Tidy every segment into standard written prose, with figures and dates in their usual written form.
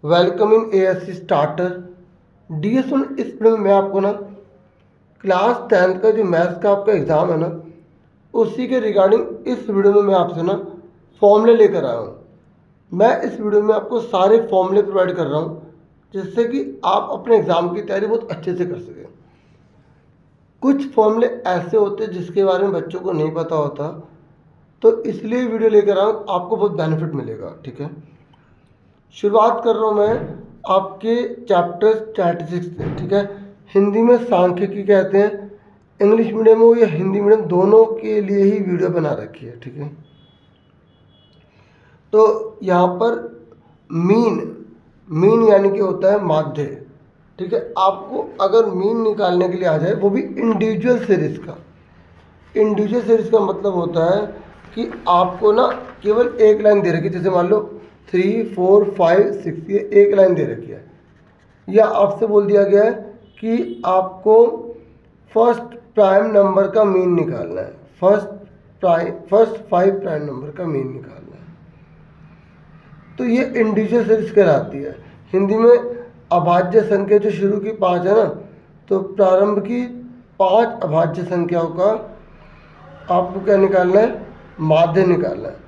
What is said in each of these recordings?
Welcome in ASC starter. DS इस video में मैं आपको ना क्लास 10th का जो मैथ्स का आपका एग्ज़ाम है ना, उसी के रिगार्डिंग इस वीडियो में मैं आपसे ना फॉर्मूले लेकर आया हूँ। मैं इस वीडियो में आपको सारे फॉर्मूले प्रोवाइड कर रहा हूँ जिससे कि आप अपने एग्ज़ाम की तैयारी बहुत अच्छे से कर सकें। कुछ फॉर्मूले ऐसे होते हैं जिसके बारे में बच्चों को नहीं पता होता, तो इसलिए वीडियो लेकर आया हूँ, आपको बहुत बेनिफिट मिलेगा। ठीक है, शुरुआत कर रहा हूँ मैं आपके चैप्टर स्टैटिस्टिक्स से। ठीक है, हिंदी में सांख्यिकी कहते हैं, इंग्लिश मीडियम हो या हिंदी मीडियम दोनों के लिए ही वीडियो बना रखी है। ठीक है, तो यहाँ पर मीन यानी कि होता है माध्य। ठीक है, आपको अगर मीन निकालने के लिए आ जाए, वो भी इंडिविजुअल सीरीज का। इंडिविजुअल सीरीज का मतलब होता है कि आपको ना केवल एक लाइन दे रखी है, जैसे मान लो 3, 4, 5, 6, ये एक लाइन दे रखी है, या आपसे बोल दिया गया है कि आपको फर्स्ट प्राइम नंबर का मीन निकालना है, फर्स्ट 5 प्राइम नंबर का मीन निकालना है, तो ये इंडिविजुअल सीरीज कहलाती है। हिंदी में अभाज्य संख्या जो शुरू की 5 है ना, तो प्रारंभ की 5 अभाज्य संख्याओं का आपको क्या निकालना है, माध्य निकालना है।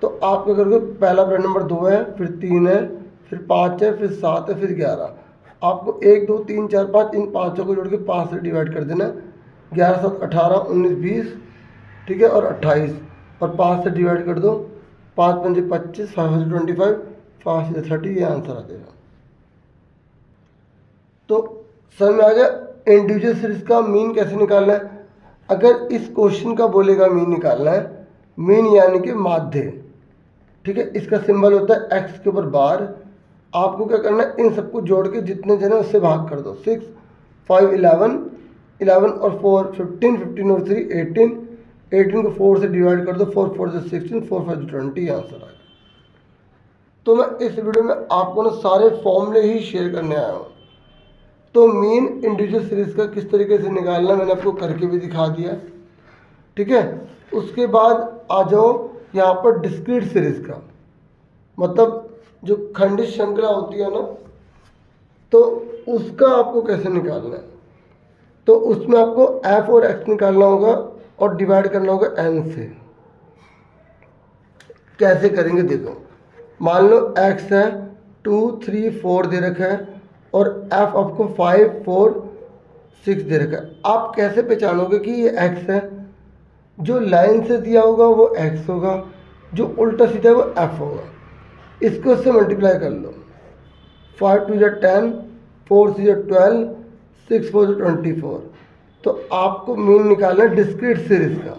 तो आप क्या करोगे, पहला प्राइम नंबर 2 है, फिर 3 है, फिर 5 है, फिर 7 है, फिर 11। आपको 1, 2, 3, 4, 5 इन पाँचों को जोड़ के 5 से डिवाइड कर देना। 11, 7, 18, 19, 20, ठीक है, और 28, और 5 से डिवाइड कर दो। 5, 5, 25, 5, 25, 5 से 30, ये आंसर आ जाएगा। तो समझ में आ गया इंडिविजुअल सीरीज का मीन कैसे निकालना है। अगर इस क्वेश्चन का बोलेगा मीन निकालना है, मीन यानी कि माध्य, ठीक है, इसका सिंबल होता है एक्स के ऊपर बार। आपको क्या करना है, इन सबको जोड़ के जितने जने उससे भाग कर दो। 6, 5, 11, 11 और 4 15, 15 और 3 18, 18 को 4 से डिवाइड कर दो। 4, 4 से 16, 4, 5 से 20, आंसर आ गया। तो मैं इस वीडियो में आपको ना सारे फॉर्मूले ही शेयर करने आया हूँ। तो मीन इंडिविजुअल सीरीज का किस तरीके से निकालना मैंने आपको करके भी दिखा दिया। ठीक है, उसके बाद आ जाओ यहाँ पर डिस्क्रीट सीरीज का, मतलब जो खंडित श्रृंखला होती है ना, तो उसका आपको कैसे निकालना है। तो उसमें आपको एफ और एक्स निकालना होगा और डिवाइड करना होगा एन से। कैसे करेंगे देखो, मान लो एक्स है 2, 3, 4 दे रखा है, और एफ आपको 5, 4, 6 दे रखा है। आप कैसे पहचानोगे कि ये एक्स है। जो लाइन से दिया होगा वो एक्स होगा, जो उल्टा सीधा है वो एफ होगा। इसको इससे मल्टीप्लाई कर लो। 5 2 10, 4 6 12, 6 4 24। तो आपको मीन निकालना है डिस्क्रीट सीरीज का।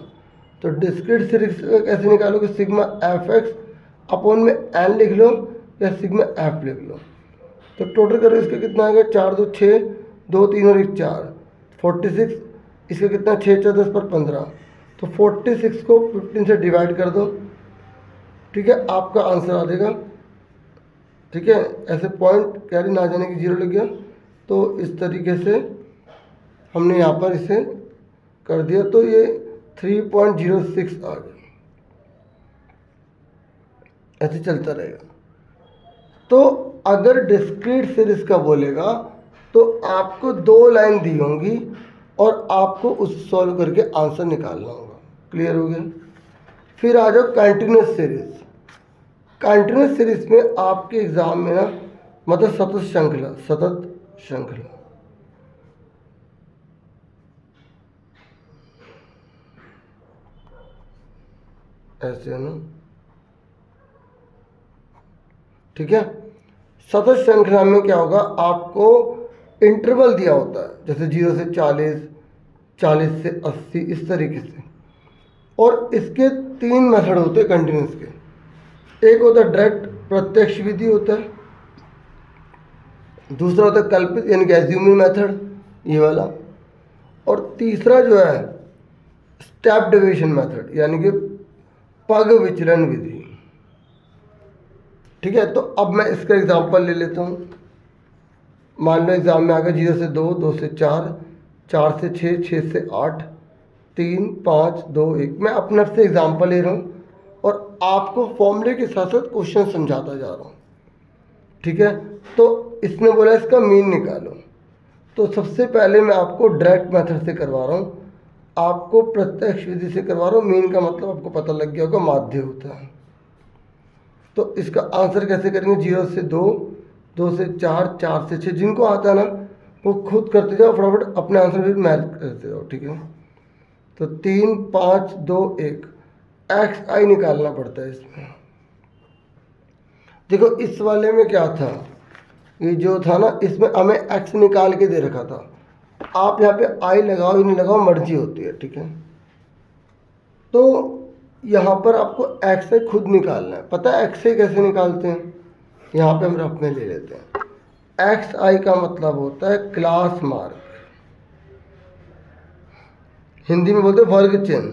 तो डिस्क्रीट सीरीज का कैसे निकालोगे, सिग्मा एफ एक्स अपॉन में एन लिख लो या सिग्मा एफ लिख लो। तो टोटल करो, इसका कितना आएगा, 4 2 6, 2 3 और 1 4, 46। इसका कितना, 6 4 10 पर 15। तो 46 को 15 से डिवाइड कर दो। ठीक है, आपका आंसर आ जाएगा। ठीक है, ऐसे पॉइंट कैरी ना जाने की 0 लग गया। तो इस तरीके से हमने यहाँ पर इसे कर दिया, तो ये 3.06 आ गया। ऐसे चलता रहेगा। तो अगर डिस्क्रीट सीरीज का बोलेगा तो आपको 2 लाइन दी होंगी और आपको उस सॉल्व करके आंसर निकालना होगा। क्लियर हो गया। फिर आ जाओ कंटिन्यूस सीरीज। कंटिन्यूस सीरीज में आपके एग्जाम में ना, मतलब सतत श्रृंखला ऐसे है ना। ठीक है, सतत श्रृंखला में क्या होगा, आपको इंटरवल दिया होता है, जैसे 0 से 40, 40 से 80, इस तरीके से। और इसके 3 मेथड होते हैं कंटिन्यूस के। एक होता है डायरेक्ट प्रत्यक्ष विधि होता है, दूसरा होता है कल्पित यानी कि एज्यूमिंग मेथड, ये वाला, और तीसरा जो है स्टेप डेविएशन मेथड यानी कि पग विचलन विधि। ठीक है, तो अब मैं इसका एग्जांपल ले लेता हूँ। मान लो एग्जाम में आ गया 0 से 2, 2 से 4, 4 से 6, 6 से 8, 3, 5, 2, 1। मैं अपने से एग्जांपल ले रहा हूँ और आपको फॉर्मूले के साथ साथ क्वेश्चन समझाता जा रहा हूँ। ठीक है। तो इसने बोला इसका मीन निकालो, तो सबसे पहले मैं आपको डायरेक्ट मेथड से करवा रहा हूँ, आपको प्रत्यक्ष विधि से करवा रहा हूँ। मीन का मतलब आपको पता लग गया होगा, माध्य होता है। तो इसका आंसर कैसे करेंगे, 0 से 2, 2 से 4, 4 से 6, जिनको आता है ना वो खुद करते जाओ, फटाफट अपने आंसर भी मैच करते जाओ, ठीक है। तो 3, 5, 2, 1 एक्स आई निकालना पड़ता है इसमें। देखो इस वाले में क्या था, ये जो था ना इसमें हमें एक्स निकाल के दे रखा था। आप यहाँ पे आई लगाओ या नहीं लगाओ मर्जी होती है, ठीक है। तो यहाँ पर आपको एक्स आई खुद निकालना है। पता है एक्स आई कैसे निकालते हैं, यहाँ पे हम रफ में ले लेते हैं। एक्स आई का मतलब होता है क्लास मार्क, हिंदी में बोलते हैं वर्ग चिन्ह।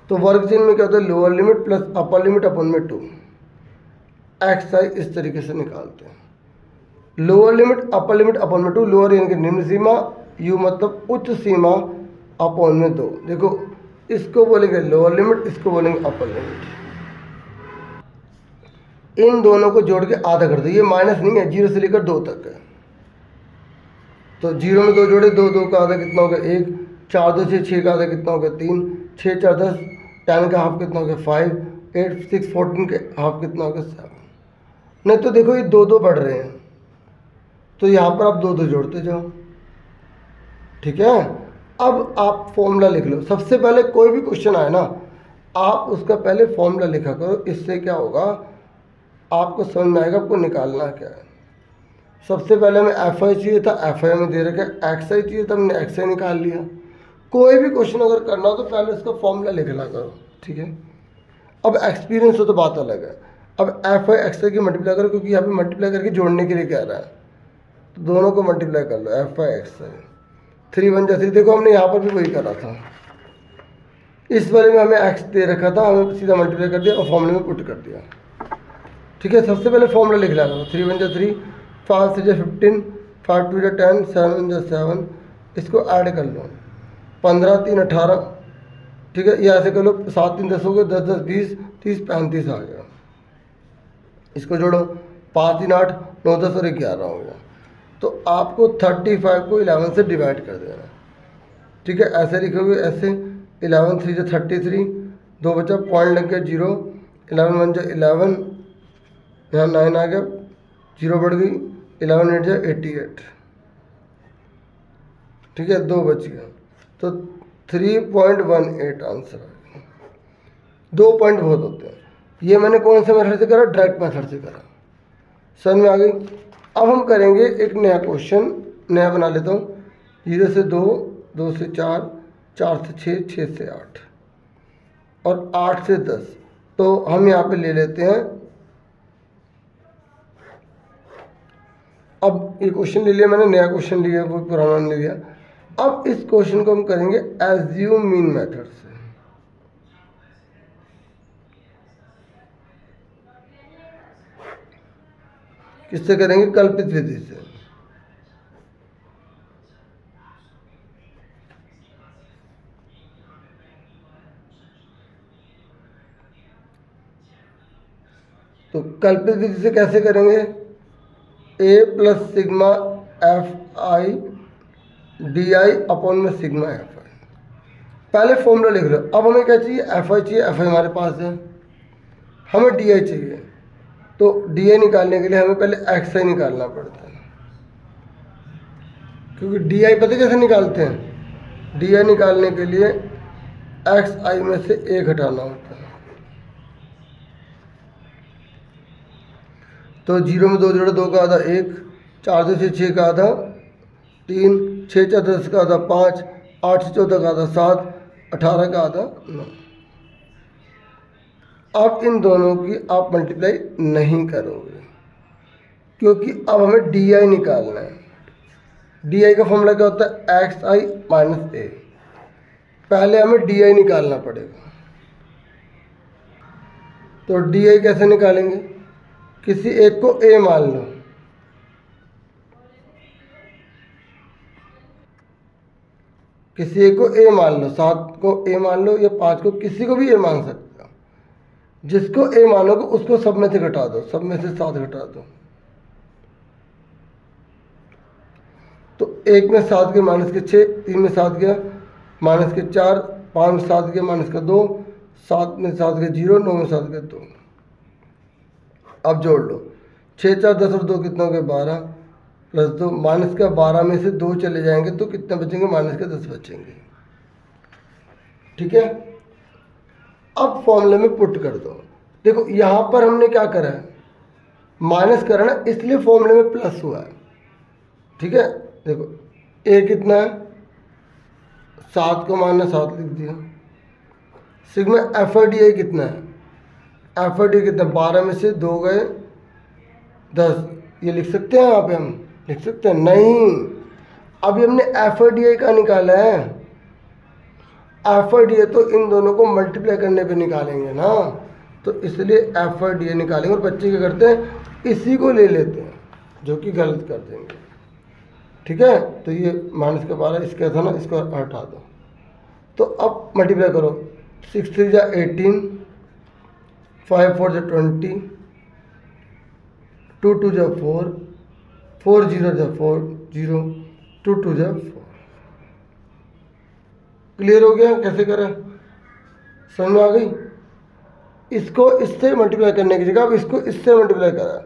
तो वर्ग चिन्ह में क्या होता है, lower limit plus upper limit अपन में 2। एक्स आई इस तरीके से निकालते हैं, लोअर लिमिट अपर लिमिट अपन में 2, लोअर यानी कि निम्न सीमा, यू मतलब उच्च सीमा, अपन में 2। देखो इसको बोलेंगे लोअर लिमिट, इसको बोलेंगे अपर लिमिट। इन दोनों को जोड़ के आधा कर दो, ये माइनस नहीं है, 0 से लेकर 2 तक है। तो 0 में 2 जोड़े, 2, 2 का आधा कितना होगा 1, 4, 2, 6, 6 का आधा कितना होगा 3, 6, 4, 10, 10 का हाफ कितना होगा 5, 8, 6, 14 के हाफ कितना होगा 7। नहीं तो देखो ये 2, 2 बढ़ रहे हैं, तो यहाँ पर आप 2, 2 जोड़ते जाओ, ठीक है। अब आप फॉर्मूला लिख लो। सबसे पहले कोई भी क्वेश्चन आए ना, आप उसका पहले फॉर्मूला लिखा करो। इससे क्या होगा, आपको समझ में आएगा आपको निकालना क्या है। सबसे पहले हमें एफ आई चाहिए था, एफ आई में दे रखा है। एक्स आई चाहिए था, हमने एक्स आई निकाल लिया। कोई भी क्वेश्चन अगर करना हो तो पहले उसका फॉर्मूला लिखना करो, ठीक है। अब एक्सपीरियंस हो तो बात अलग है। अब एफ आई एक्स आई की मल्टीप्लाई करो, क्योंकि यहाँ पे मल्टीप्लाई करके जोड़ने के लिए कह रहा है, तो दोनों को मल्टीप्लाई कर लो। एफ आई एक्स आई, 3 1 जा 3। देखो हमने यहाँ पर भी वही करा था, इस वाले में हमें एक्स दे रखा था, हमें सीधा मल्टीप्लाई कर दिया और फॉर्मूले में पुट कर दिया, ठीक है। सबसे पहले फॉर्मूला लिख लेना, 3 1 जा 3, 5 6 जा 15, 5 2 जा 10, 7 1 जा 7। इसको ऐड कर लो, 15 3 18, ठीक है। ये ऐसे कर लो, 7 3 10 हो गए, 10 10 20 30 35 आ गया। इसको जोड़ो, 5 3 8 9 10 और 11 हो गया। तो आपको 35 को 11 से डिवाइड कर देना, ठीक है। ऐसे लिखोगे, ऐसे 11 3 जा 33, 2 बचा, पॉइंट लग गया 0, 11 1 जा 11, यहाँ 9 आ गया, 0 बढ़ गई, 11 8 जा 88, ठीक है। 2 बच गया, तो 3.18 आंसर आ गया। 2 पॉइंट बहुत होते हैं। ये मैंने कौन से मेथड से करा, डायरेक्ट मेथड से करा, समझ में आ गई। अब हम करेंगे एक नया क्वेश्चन, नया बना लेता हूँ। 0 से 2, 2 से 4, 4 से 6, 6 से 8 और 8 से 10। तो हम यहाँ पे ले लेते हैं, अब ये क्वेश्चन ले लिया मैंने, नया क्वेश्चन लिया, कोई पुराना नहीं लिया। अब इस क्वेश्चन को हम करेंगे एज्यूम मीन मेथड से। किससे करेंगे, कल्पित विधि से। तो कल्पित विधि से कैसे करेंगे, a plus sigma F I D I upon में सिग्मा एफ आई। पहले फॉर्मूला लिख लो। अब हमें क्या चाहिए, एफ आई चाहिए, एफ आई हमारे पास है। हमें डी आई चाहिए, तो डी आई निकालने के लिए हमें पहले एक्स आई निकालना पड़ता है, क्योंकि डी आई पता कैसे निकालते हैं, डी आई निकालने के लिए एक्स आई में से ए घटाना होता है। तो 0 में 2 जोड़े, 2 का आधा 1, 4 2 से 6 का आधा 3, 6 4 10 का आधा 5, 8 से 14 का आधा 7, 18 का आधा 9। अब इन दोनों की आप मल्टीप्लाई नहीं करोगे, क्योंकि अब हमें डी आई निकालना है। डी आई का फॉर्मूला क्या होता है, एक्स आई माइनस ए। पहले हमें डी आई निकालना पड़ेगा। तो डी आई कैसे निकालेंगे, किसी एक को ए मान लो, किसी एक को ए मान लो, 7 को ए मान लो या 5 को, किसी को भी ए मान सकते हो। जिसको ए मानोगे उसको सब में से घटा दो, सब में से 7 घटा दो। तो 1 में 7 गया माइनस के 6, 3 में 7 गया माइनस के 4, 5 में 7 गया माइनस का 2, 7 में 7 गया 0, 9 में 7 गया 2। अब जोड़ लो, 6 4 10 और 2 कितना हो गया 12 प्लस 2, माइनस का 12 में से 2 चले जाएंगे तो कितने बचेंगे, माइनस के 10 बचेंगे। ठीक है, अब फॉर्मूले में पुट कर दो। देखो यहाँ पर हमने क्या करा है, माइनस करा ना, इसलिए फॉर्मूले में प्लस हुआ है। ठीक है, देखो ए कितना है 7 को माइनस 7 लिख दिया। Sigma F I D A कितना है, एफ आई डी कितना, 12 में से 2 गए 10, ये लिख सकते हैं यहाँ पे, हम लिख सकते हैं नहीं, अभी हमने एफ आई डी ए का निकाला है। एफ आई डी ए तो इन दोनों को मल्टीप्लाई करने पे निकालेंगे ना, तो इसलिए एफ आई डी ए निकालेंगे। और बच्चे क्या करते हैं, इसी को ले लेते हैं, जो कि गलत कर देंगे। ठीक है, तो ये माइनस का 12 इसका था ना, इसको हटा दो। तो अब मल्टीप्लाई करो, 6 3 जा 18, 5 4 जा 20, 2 2 जा 4, 4 0 जा 4 0, 2 2 जा 4। क्लियर हो गया कैसे करें, समझ में आ गई। इसको इससे मल्टीप्लाई करने की जगह अब इसको इससे मल्टीप्लाई करा।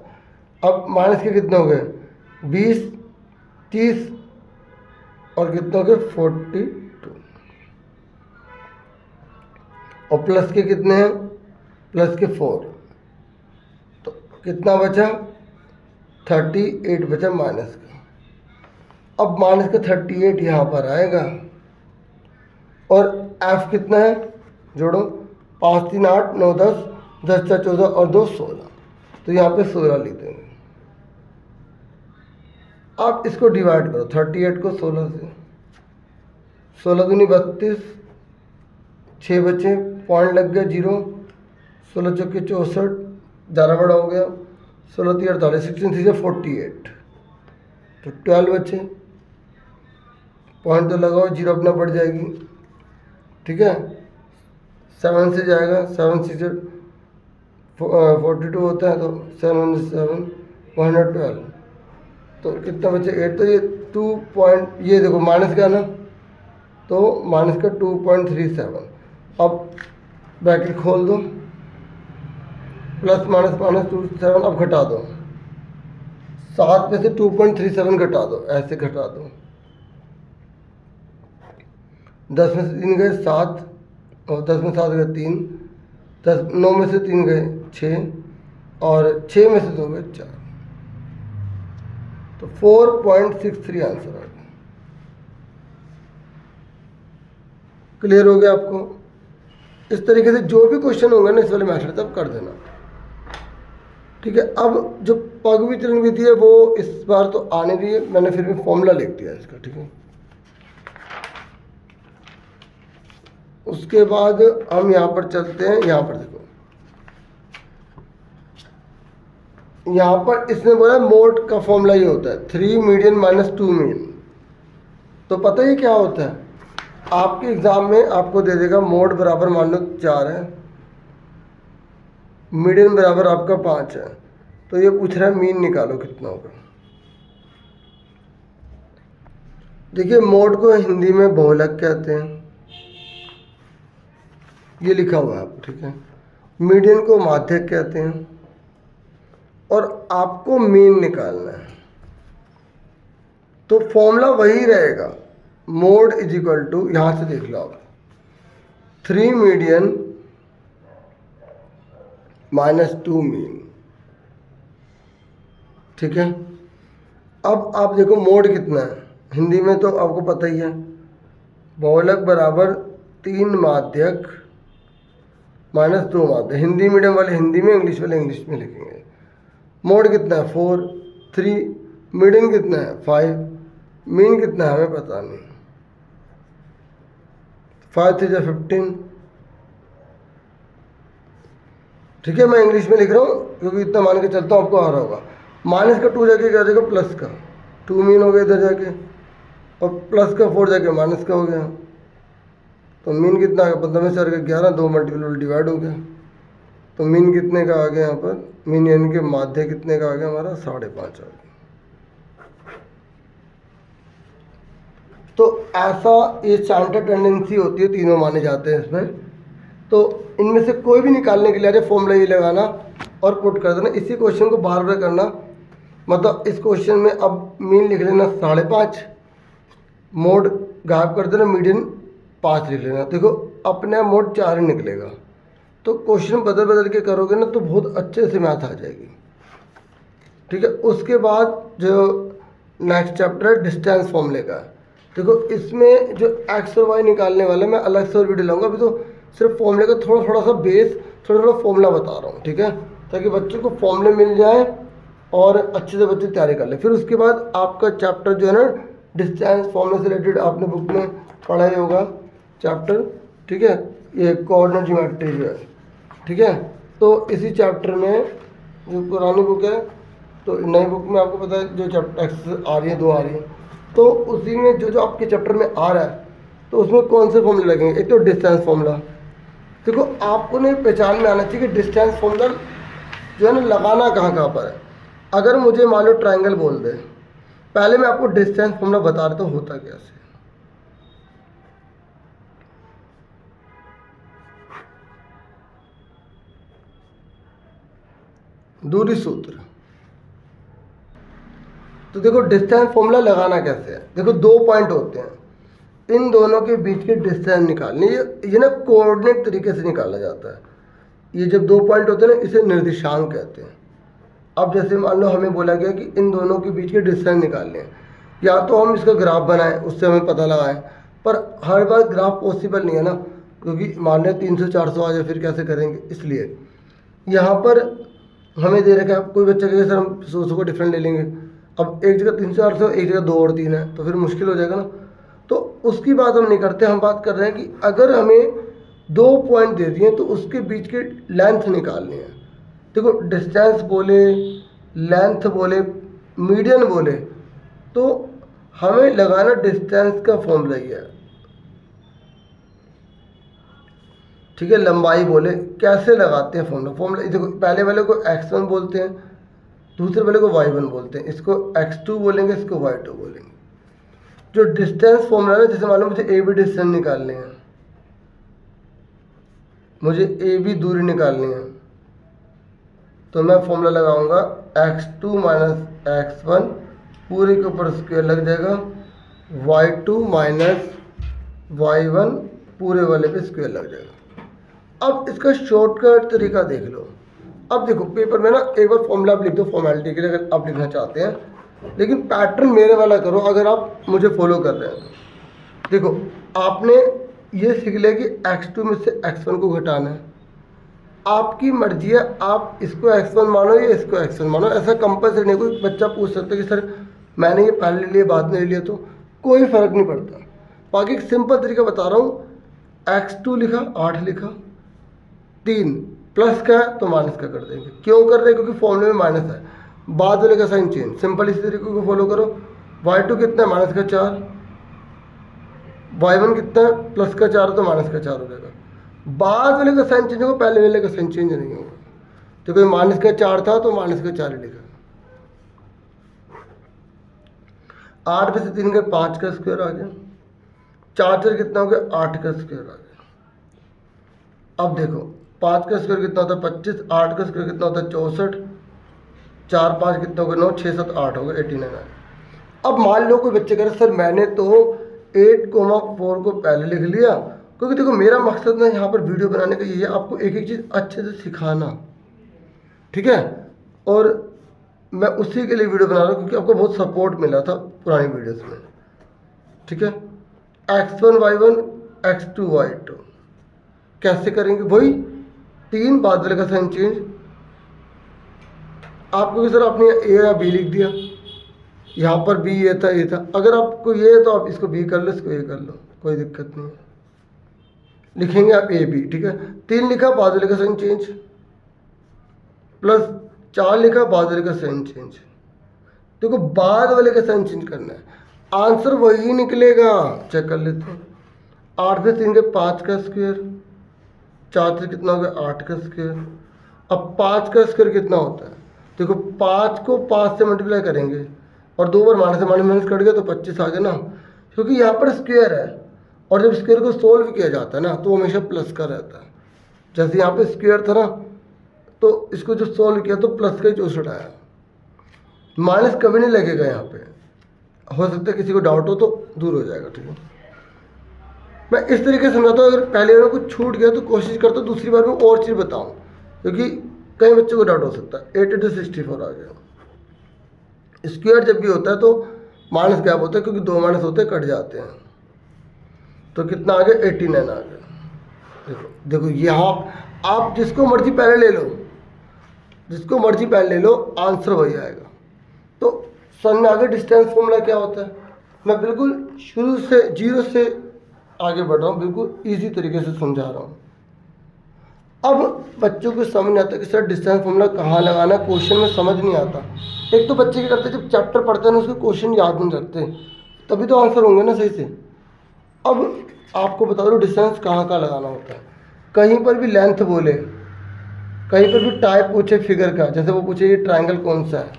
अब माइनस के कितने हो गए 20, 30 और कितने हो गए 42, और प्लस के कितने हैं, प्लस के 4, तो कितना बचा 38 बचा माइनस का। अब माइनस का 38 यहाँ पर आएगा, और एफ कितना है, जोड़ो 5 3 8 9 10, 10 4 14 और 2 16, तो यहाँ पे 16 लिख देंगे। आप इसको डिवाइड करो, 38 को 16 से, 16 दूनी 32, 6 बचे, पॉइंट लग गया 0, 16 चौके 64, ज़्यादा बड़ा हो गया, 16 3 48, 16 3 से 48, तो 12 बचे, पॉइंट तो लगाओ, 0 अपना बढ़ जाएगी। ठीक है, 7 से जाएगा, 7 6 से 42 होता है, तो 7 7 112, तो कितना बचे 8, तो ये 2 पॉइंट, ये देखो माइनस का ना, तो माइनस का 2.37। अब ब्रैकेट खोल दो, प्लस माइनस माइनस 27, अब घटा दो, 7 में से 2.37 घटा दो, ऐसे घटा दो। 10 में से 3 गए 7, और 10 में 7 गए 3, 9 में से 3 गए 6, और 6 में से 2 गए 4, तो 4.63 आंसर आ गया। क्लियर हो गया आपको। इस तरीके से जो भी क्वेश्चन होंगे ना इस वाले मैथड तब कर देना। ठीक है, अब जो पग विचलन विधि है वो इस बार तो आने दी है, मैंने फिर भी फॉर्मूला लिख दिया इसका। ठीक है, उसके बाद हम यहाँ पर चलते हैं, यहाँ पर देखो, यहाँ पर इसने बोला मोड का फॉर्मूला ये होता है 3 मीडियन माइनस 2 मीन। तो पता ही क्या होता है, आपके एग्जाम में आपको दे देगा मोड बराबर मान लो 4 है, मीडियन बराबर आपका 5 है, तो ये पूछ रहा है मीन निकालो कितना होगा। देखिए मोड को हिंदी में बहुलक कहते हैं, ये लिखा हुआ है आपको। ठीक है, मीडियन को माध्यक कहते हैं, और आपको मीन निकालना है, तो फॉर्मूला वही रहेगा, मोड इज इक्वल टू, यहां से देख लो आप, 3 मीडियन माइनस 2 मीन। ठीक है, अब आप देखो मोड कितना है, हिंदी में तो आपको पता ही है, बहुलक बराबर 3 माध्यक माइनस 2 माध्यक। हिंदी मीडियम वाले हिंदी में, इंग्लिश वाले इंग्लिश में लिखेंगे। मोड कितना है 4, 3, मीडियन कितना है 5, मीन कितना है हमें पता नहीं, 5 3 15। ठीक है, मैं इंग्लिश में लिख रहा हूँ क्योंकि इतना मान के चलता हूँ आपको आ रहा होगा। माइनस का 2 जाके क्या हो जाएगा प्लस का, 2 मीन हो गया इधर जाके, और प्लस का 4 जाके माइनस का हो गया, तो मीन कितना आ गया 15 में 4 का 11, 2 मल्टीपल डिवाइड हो गया। तो मीन कितने का आ गया यहाँ पर, मीन यानी कि माध्य कितने का आ गया हमारा 5.5 आ गया। तो ऐसा ये स्टैंडर्ड टेंडेंसी होती है, तीनों माने जाते हैं इसमें। तो इनमें से कोई भी निकालने के लिए अरे फॉर्मूला ये लगाना और पुट कर देना, इसी क्वेश्चन को बार बार करना। मतलब इस क्वेश्चन में अब मीन लिख लेना 5.5, मोड गायब कर देना, मीडियन 5 लिख लेना। देखो अपने मोड 4 ही निकलेगा। तो क्वेश्चन बदल बदल के करोगे ना तो बहुत अच्छे से मैथ आ जाएगी। ठीक है, उसके बाद जो नेक्स्ट चैप्टर है डिस्टेंस फॉर्मूले का। देखो इसमें जो एक्स और वाई निकालने वाला मैं अलग से और वीडियो लाऊंगा, अभी तो सिर्फ फॉर्मूले का थोड़ा सा बेस, थोड़ा फॉर्मूला बता रहा हूँ। ठीक है, ताकि बच्चों को फॉर्मूले मिल जाए और अच्छे से बच्चे तैयारी कर ले। फिर उसके बाद आपका चैप्टर जो है ना डिस्टेंस फॉर्मूले से रिलेटेड आपने बुक में पढ़ा ही होगा चैप्टर। ठीक है, ये कोऑर्डिनेट ज्योमेट्री जो है। ठीक है, तो इसी चैप्टर में जो पुरानी बुक है, तो नई बुक में आपको पता है जो चैप्टर एक्स आ रही है 2 आ रही है, तो उसी में जो आपके चैप्टर में आ रहा है तो उसमें कौन से फॉर्मूले लगेंगे। एक तो डिस्टेंस फॉर्मूला। देखो आपको नहीं पहचान में आना चाहिए कि डिस्टेंस फॉर्मूला जो है ना लगाना कहाँ कहाँ पर है। अगर मुझे मान लो ट्रायंगल बोल दे, पहले मैं आपको डिस्टेंस फॉर्मूला बता देता हूँ होता कैसे। दूरी सूत्र। तो देखो डिस्टेंस फॉर्मूला लगाना कैसे है। देखो 2 पॉइंट होते हैं, इन दोनों के बीच के डिस्टेंस निकालनी, ये ना कोऑर्डिनेट तरीके से निकाला जाता है। ये जब 2 पॉइंट होते हैं ना इसे निर्देशांक कहते हैं। अब जैसे मान लो हमें बोला गया कि इन दोनों के बीच के डिस्टेंस निकालने हैं, या तो हम इसका ग्राफ बनाएं उससे हमें पता लगाएं, पर हर बार ग्राफ पॉसिबल नहीं है ना, क्योंकि मान लें 300-400 आ जाए फिर कैसे करेंगे। इसलिए यहाँ पर हमें दे रखा है, कोई बच्चा कहेगा सर हम 100 को डिफरेंट ले लेंगे। अब एक जगह 300-400, एक जगह 2 और 3 है, तो फिर मुश्किल हो जाएगा ना। तो उसकी बात हम नहीं करते, हम बात कर रहे हैं कि अगर हमें 2 पॉइंट दे दिए तो उसके बीच के लेंथ निकालनी है। देखो डिस्टेंस बोले, लेंथ बोले, मीडियन बोले, तो हमें लगाना डिस्टेंस का फॉर्मूला ही है। ठीक है, लंबाई बोले, कैसे लगाते हैं फॉर्मूला। देखो पहले वाले को x1 बोलते हैं, दूसरे वाले को y1 बोलते हैं, इसको x2 बोलेंगे, इसको y2 बोलेंगे। जो डिस्टेंस फॉर्मूला है, जैसे मान लो मुझे ए बी डिस्टेंस निकालने हैं, मुझे ए बी दूरी निकालनी है, तो मैं फॉर्मूला लगाऊंगा x2 माइनस x1 पूरे के ऊपर स्क्वायर लग जाएगा, y2 माइनस y1 पूरे वाले पे स्क्वायर लग जाएगा। अब इसका शॉर्टकट तरीका देख लो। अब देखो पेपर में ना एक बार फॉर्मूला आप लिख दो फॉर्मेलिटी के लिए, अगर आप लिखना चाहते हैं, लेकिन पैटर्न मेरे वाला करो अगर आप मुझे फॉलो कर रहे हैं तो। देखो आपने ये सीख लिया कि x2 में से x1 को घटाना है, आपकी मर्जी है, आप इसको x1 मानो या इसको x1 मानो, ऐसा कंपल्सरी नहीं। कोई बच्चा पूछ सकता है कि सर मैंने ये पहले ले लिया बाद में ले लिया, तो कोई फ़र्क नहीं पड़ता। बाकी एक सिंपल तरीका बता रहा हूँ, x2 लिखा 8 लिखा, 3 प्लस का है तो माइनस का कर देंगे। क्यों कर रहे हैं, क्योंकि फॉर्मूले में माइनस है, बाद वाले का साइन चेंज। सिंपल इसी तरीके को फॉलो करो। y2 कितना है, माइनस का 4, y1 कितना है, प्लस का 4 तो माइनस का 4 हो जाएगा। बाद वाले का साइन चेंज होगा, पहले वाले का साइन चेंज नहीं होगा। तो कोई माइनस का 4 था तो माइनस का 4 ही लिखा। 8 में से 3 का 5 का स्क्वायर आ गया, 4 कितना हो गया, 8 का स्क्वायर आ गया। अब देखो 5 का स्क्वायर कितना होता है 25, 8 का स्क्वायर कितना होता है 64, 4 5 कितना हो गया 9, 6 7 8 हो गया 89। अब मान लो कोई बच्चे कह रहे सर मैंने तो 8,4 को पहले लिख लिया, क्योंकि देखो मेरा मकसद ना यहाँ पर वीडियो बनाने का ये है, आपको एक एक चीज़ अच्छे से सिखाना। ठीक है, और मैं उसी के लिए वीडियो बना रहा हूँ क्योंकि आपको बहुत सपोर्ट मिला था पुरानी वीडियोस में। ठीक है, x1 y1 x2 y2 कैसे करेंगे, वही 3 बाद वाले का साइन चेंज। आपको भी सर आपने ए या बी लिख दिया, यहाँ पर बी ये था ये था, अगर आपको ये है तो आप इसको बी कर लो, इसको ए कर लो, कोई दिक्कत नहीं है। लिखेंगे आप ए बी। ठीक है, 3 लिखा बाद वाले का साइन चेंज, प्लस 4 लिखा बाद वाले का साइन चेंज। देखो बाद वाले का साइन चेंज करना है, आंसर वही निकलेगा। चेक कर लेते हैं, 8 से 3 के 5 का स्क्वायर, 4 से कितना हो गया 8 का स्क्वायर, अब 5 का स्क्वायर कितना होता है? देखो 5 को 5 से मल्टीप्लाई करेंगे और 2 बार माइनस से माइनस कट गया तो 25 आ गया ना, क्योंकि यहाँ पर स्क्वायर है और जब स्क्वायर को सोल्व किया जाता है ना तो हमेशा प्लस का रहता है। जैसे यहाँ पे स्क्वायर था ना तो इसको जो सोल्व किया तो प्लस का ही 64 आया, माइनस कभी नहीं लगेगा यहाँ पे। हो सकता है किसी को डाउट हो तो दूर हो जाएगा, ठीक है। मैं इस तरीके से समझाता हूँ, अगर पहले बार कुछ छूट गया तो कोशिश करता हूँ दूसरी बार में और चीज़ बताऊँ, क्योंकि कई बच्चों को डाउट हो सकता है। 8 into 64 आ गया। स्क्वायर जब भी होता है तो माइनस गैप होता है, क्योंकि 2 माइनस होते हैं कट जाते हैं। तो कितना आ गया? 89 आ गया। देखो देखो यहाँ आप जिसको मर्जी पहले ले लो, जिसको मर्जी पहले ले लो, आंसर वही आएगा। तो समझ में आगे डिस्टेंस फॉर्मूला क्या होता है। मैं बिल्कुल शुरू से जीरो से आगे बढ़ रहा हूँ, बिल्कुल इजी तरीके से समझा रहा हूँ। अब बच्चों को समझ नहीं आता कि सर डिस्टेंस फॉर्मूला कहाँ लगाना, क्वेश्चन में समझ नहीं आता। एक तो बच्चे क्या करते हैं, जब चैप्टर पढ़ते हैं ना उसके क्वेश्चन याद नहीं रखते, तभी तो आंसर होंगे ना सही से। अब आपको बता दो डिस्टेंस कहाँ कहाँ लगाना होता है। कहीं पर भी लेंथ बोले, कहीं पर भी टाइप पूछे फिगर का, जैसे वो पूछे ये ट्रायंगल कौन सा है,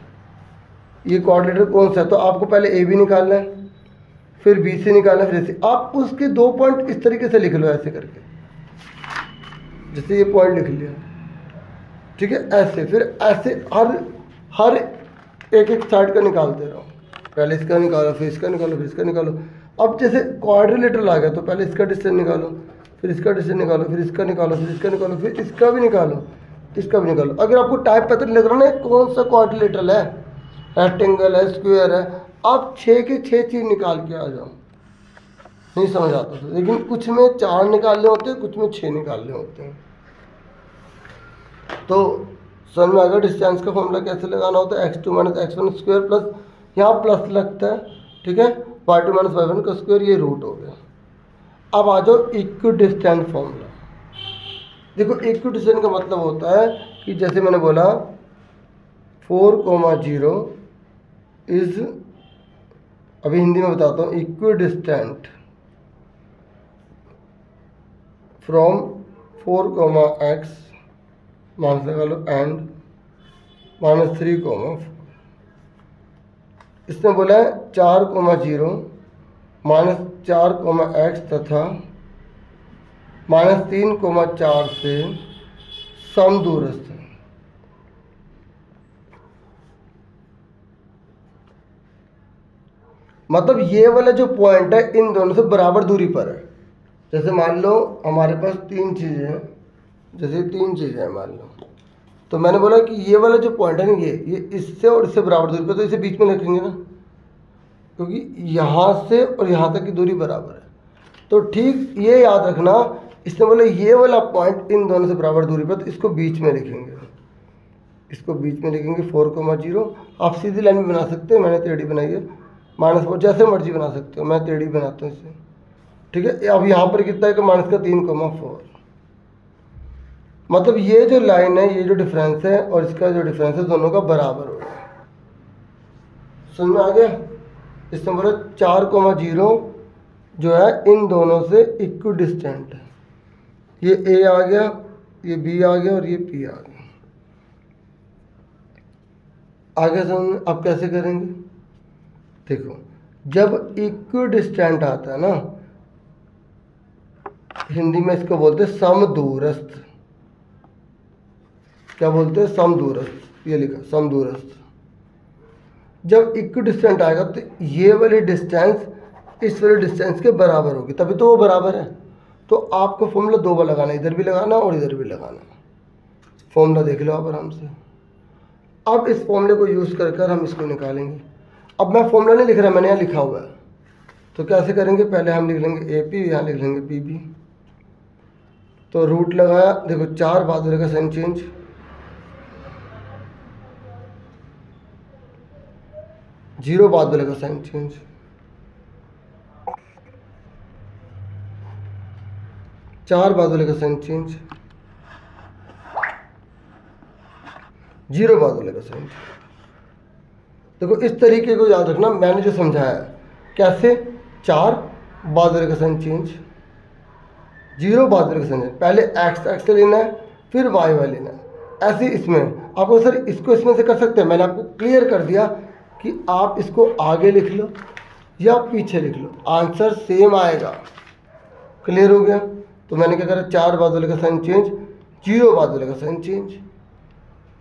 ये क्वाड्रिलेटरल कौन सा है, तो आपको पहले ए बी निकालना है, फिर बी सी निकालना है, फिर सी। आप उसके 2 पॉइंट इस तरीके से लिख लो, ऐसे करके, जैसे ये पॉइंट लिख लिया, ठीक है, ऐसे। फिर ऐसे हर एक एक साइड का निकालते रहो। पहले इसका निकालो, फिर इसका निकालो, फिर इसका निकालो। अब जैसे क्वाड्रिलेटरल आ गया तो पहले इसका डिस्टेंस निकालो, फिर इसका डिस्टेंस निकालो, फिर इसका निकालो, फिर इसका निकालो, फिर इसका भी निकालो, इसका भी निकालो। अगर आपको टाइप पता नहीं लग रहा ना कौन सा क्वाड्रिलेटरल है, रेक्टेंगल है, स्क्वायर है, आप 6 के 6 चीज़ निकाल के आ जाओ। नहीं समझ आता था, लेकिन कुछ में 4 निकालने होते हैं, कुछ में 6 निकालने होते हैं। तो समझ में आ गया डिस्टेंस का फॉर्मूला कैसे लगाना होता है। x2 - x1 स्क्वायर प्लस, यहाँ प्लस लगता है, ठीक है, y2 - y1 का स्क्वायर, ये रूट हो गया। अब आ जाओ इक्विडिस्टेंस फॉर्मूला। देखो इक्विडिस्टेंस का मतलब होता है कि जैसे मैंने बोला 4,0 इज, अभी हिंदी में बताता हूँ, इक्विडिस्टेंट फ्रॉम 4,x माइनस लगा लो एंड -3,4। इसने बोला है 4,0 -4,x तथा -3,4 से समदूरस्थ है। मतलब ये वाला जो पॉइंट है इन दोनों से बराबर दूरी पर है। जैसे मान लो हमारे पास 3 चीज़ें हैं, जैसे 3 चीज़ें हैं मान लो, तो मैंने बोला कि ये वाला जो पॉइंट है ना, ये इससे और इससे बराबर दूरी पर, तो इसे बीच में रखेंगे ना, क्योंकि यहाँ से और यहाँ तक की दूरी बराबर है। तो ठीक ये याद रखना, इसने बोला ये वाला पॉइंट इन दोनों से बराबर दूरी पर, तो इसको बीच में लिखेंगे, इसको बीच में लिखेंगे 4,0। आप सीधी लाइन भी बना सकते हैं, मैंने टेढ़ी बनाई है, -4, जैसे मर्जी बना सकते हो, मैं टेढ़ी बनाता हूँ इसे, ठीक है। अब यहाँ पर कितना है कि -3,4, मतलब ये जो लाइन है, ये जो डिफरेंस है और इसका जो डिफरेंस है, दोनों का बराबर हो गया। समझ में आ गया। इसमें बोला 4,0 जो है इन दोनों से इक्विडिस्टेंट है। ये ए आ गया, ये बी आ गया और ये पी आ गया। आगे समझ अब कैसे करेंगे। देखो जब इक्विडिस्टेंट आता है ना, हिंदी में इसको बोलते हैं समदूरस्थ। क्या बोलते हैं? समदूरस्थ। ये लिखा समदूरस्थ। जब इक्विडिस्टेंट आएगा तो ये वाली डिस्टेंस इस वाले डिस्टेंस के बराबर होगी, तभी तो वो बराबर है। तो आपको फॉर्मूला 2 बार लगाना, इधर भी लगाना और इधर भी लगाना। फॉर्मूला देख लो आप आराम से। अब इस फॉर्मूले को यूज़ कर हम इसको निकालेंगे। अब मैं फॉर्मूला नहीं लिख रहा, मैंने यहाँ लिखा हुआ है। तो कैसे करेंगे, पहले हम लिख लेंगे AP, यहाँ लिख लेंगे PB। तो रूट लगाया, देखो 4 बाद वाले का साइन चेंज, 0 बाद वाले का साइन चेंज, 4 बाद वाले का साइन चेंज, 0 बाद वाले का साइन चेंज। देखो इस तरीके को याद रखना, मैंने जो समझाया कैसे, 4 बाद वाले का साइन चेंज, 0 बाद वाले का साइन चेंज। पहले एक्स लेना है, फिर वाई लेना है, ऐसे इसमें आपको सर इसको इसमें से कर सकते हैं, मैंने आपको क्लियर कर दिया कि आप इसको आगे लिख लो या पीछे लिख लो, आंसर सेम आएगा। क्लियर हो गया? तो मैंने क्या करा, 4 बाद वाले का साइन चेंज, 0 बाद वाले का साइन चेंज।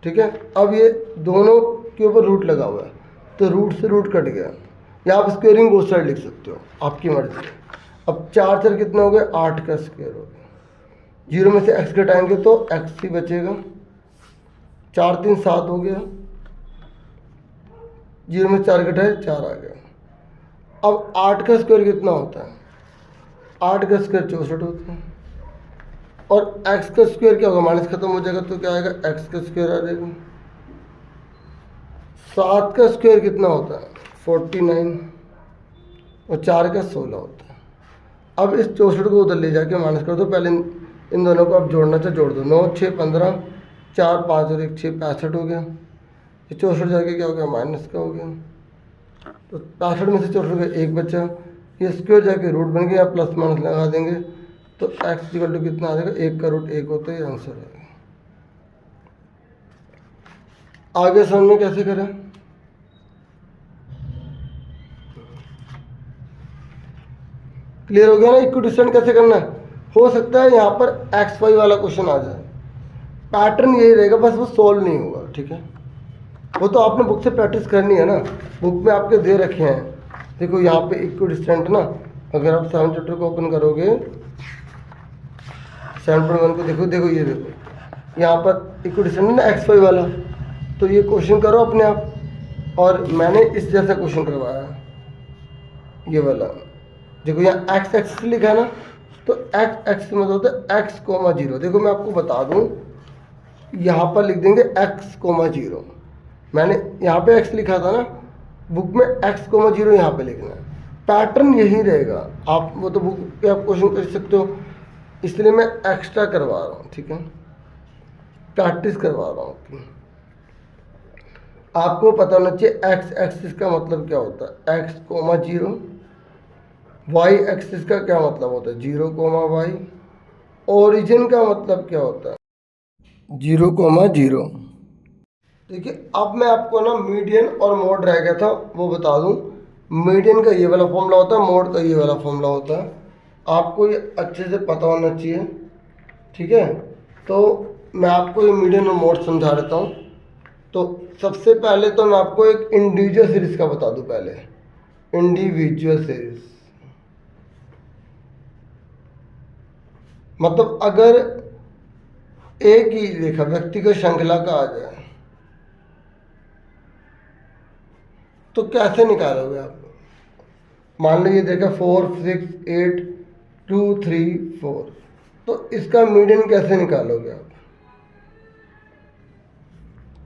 ठीक है, अब ये दोनों के ऊपर रूट लगा हुआ है तो रूट से रूट कट गया, या आप स्क्वेयरिंग बोथ साइड लिख सकते हो, आपकी मर्जी। अब 4 4 कितना हो गया, 8 का स्क्वायर हो गया। 0 में से x घटाएंगे तो x ही बचेगा, 4 3 7 हो गया, 0 में 4 घटाए 4 आ गया। अब 8 का स्क्वायर कितना होता है, 8 का स्क्वायर 64 होता है, और x का स्क्वायर क्या होगा, माइनस खत्म हो जाएगा तो क्या आएगा, x का स्क्वायर आ जाएगा। 7 का स्क्वायर कितना होता है, 49, और 4 का 16 होता है। अब इस 64 को उधर ले जाके माइनस कर दो, पहले इन दोनों को आप जोड़ना चाहे जोड़ दो, 9 6 15, 4 5 और 1 6 65 हो गया। ये 64 जाके क्या हो गया, माइनस का हो गया, तो 65 में से 64 का 1 बचा, ये स्क्वायर जाके रूट बन गया, प्लस माइनस लगा देंगे तो x इक्वल टू कितना आ जाएगा, 1 का रूट 1 होता है, आंसर आएगा। आगे समझ में कैसे करें, क्लियर हो गया ना? इक्विडिस्टेंट कैसे करना है, हो सकता है यहाँ पर एक्स वाई वाला क्वेश्चन आ जाए, पैटर्न यही रहेगा, बस वो सोल्व नहीं होगा। ठीक है, वो तो आपने बुक से प्रैक्टिस करनी है ना, बुक में आपके दे रखे हैं। देखो यहाँ पे इक्विडिस्टेंट ना, अगर आप 7 चैप्टर को ओपन करोगे 7.1 को देखो, देखो ये देखो यहाँ पर इक्विडिस्टेंट है ना एक्स वाई वाला, तो ये क्वेश्चन करो अपने आप, और मैंने इस जैसा क्वेश्चन करवाया ये वाला। देखो यहाँ एक्स एक्सिस लिखा है ना, तो एक्स एक्सिस मतलब होता है एक्स कोमा 0। देखो मैं आपको बता दूं, यहाँ पर लिख देंगे एक्स कोमा 0, मैंने यहाँ पे एक्स लिखा था ना, बुक में एक्स कोमा 0 यहाँ पे लिखना है, पैटर्न यही रहेगा। आप वो तो बुक पे आप क्वेश्चन कर सकते हो, इसलिए मैं एक्स्ट्रा करवा रहा हूँ। ठीक है, प्रैक्टिस करवा रहा हूँ, आपको पता होना चाहिए एक्स एक्सिस का मतलब क्या होता है, एक्स कोमा 0, वाई एक्सिस का क्या मतलब होता है, 0 कोमा वाई, ओरिजिन का मतलब क्या होता है, 0 कोमा 0। देखिए अब मैं आपको ना मीडियन और मोड रह गया था वो बता दूं। मीडियन का ये वाला फॉर्मूला होता है, मोड का ये वाला फॉर्मूला होता है, आपको ये अच्छे से पता होना चाहिए। ठीक है, तो मैं आपको ये मीडियन और मोड समझा देता हूँ। तो सबसे पहले तो मैं आपको एक इंडिविजुअल सीरीज का बता दूं, पहले इंडिविजुअल सीरीज मतलब अगर एक ही रेखा व्यक्तिगत श्रृंखला का आ जाए तो कैसे निकालोगे आप। मान लो ये देखा 4 6 8 2 3 4, तो इसका मीडियन कैसे निकालोगे आप।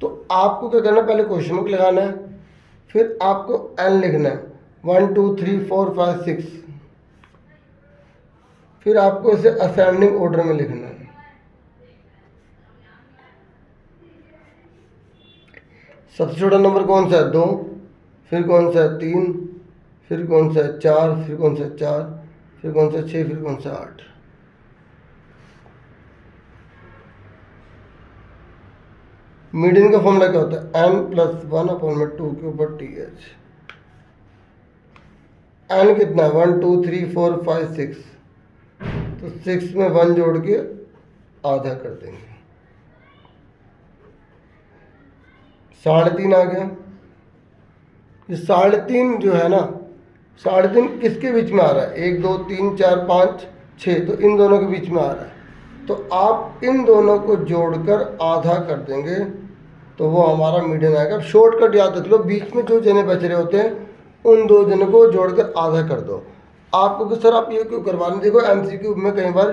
तो आपको क्या करना है, पहले क्वेश्चन मार्क लगाना है, फिर आपको एन लिखना है, 1 2 3 4 5 6, फिर आपको इसे असेंडिंग ऑर्डर में लिखना है। सबसे छोटा नंबर कौन सा है, 2, फिर कौन सा है 3, फिर कौन सा है 4, फिर कौन सा है 4, फिर कौन सा है 6, फिर कौन सा 8। मीडियन का फॉर्मूला क्या होता है, n + 1/2 के ऊपर TH। n कितना है, 1 2 3 4 5 6, तो 6 में 1 जोड़ के आधा कर देंगे, 3.5 आ गया। ये 3.5 जो है ना, 3.5 किसके बीच में आ रहा है, 1 2 3 4 5 6, तो इन दोनों के बीच में आ रहा है, तो आप इन दोनों को जोड़कर आधा कर देंगे तो वो हमारा मीडियन आएगा। अब शॉर्टकट याद रख लो, बीच में जो जने बच रहे होते हैं उन 2 जने को जोड़कर आधा कर दो। आपको कि सर आप ये क्यों करवाने, देखो MCQ में कई बार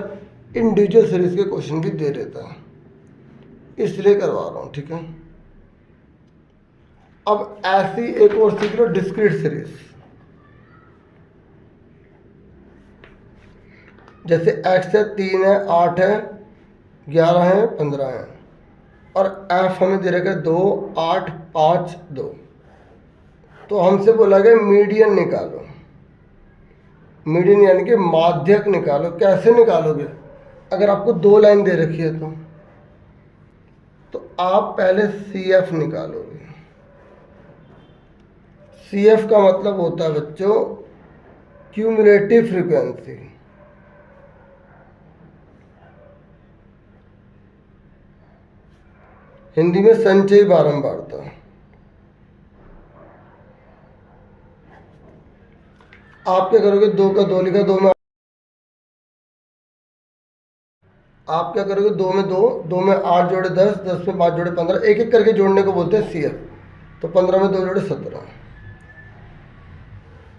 इंडिविजुअल सीरीज के क्वेश्चन भी दे देता है, इसलिए करवा रहा हूँ। ठीक है, अब ऐसी एक और सीख लो, डिस्क्रीट सीरीज। जैसे x है 3 है 8 है 11 है 15 है, और f हमें दे रखा है 2 8 5 2, तो हमसे बोला गया मीडियन निकालो। मीडियन यानी कि माध्यक निकालो। कैसे निकालोगे, अगर आपको 2 लाइन दे रखी है तो आप पहले सी एफ निकालोगे। सी एफ का मतलब होता है बच्चों क्यूमुलेटिव फ्रीक्वेंसी। हिंदी में संचयी बारंबारता। आप क्या करोगे, 2 का 2 लिखा, 2 में आप क्या करोगे, 2 में 2, 2 में 8 जोड़े 10, 10 में 5 जोड़े 15, एक एक करके जोड़ने को बोलते हैं सी एफ। तो 15 में 2 जोड़े 17।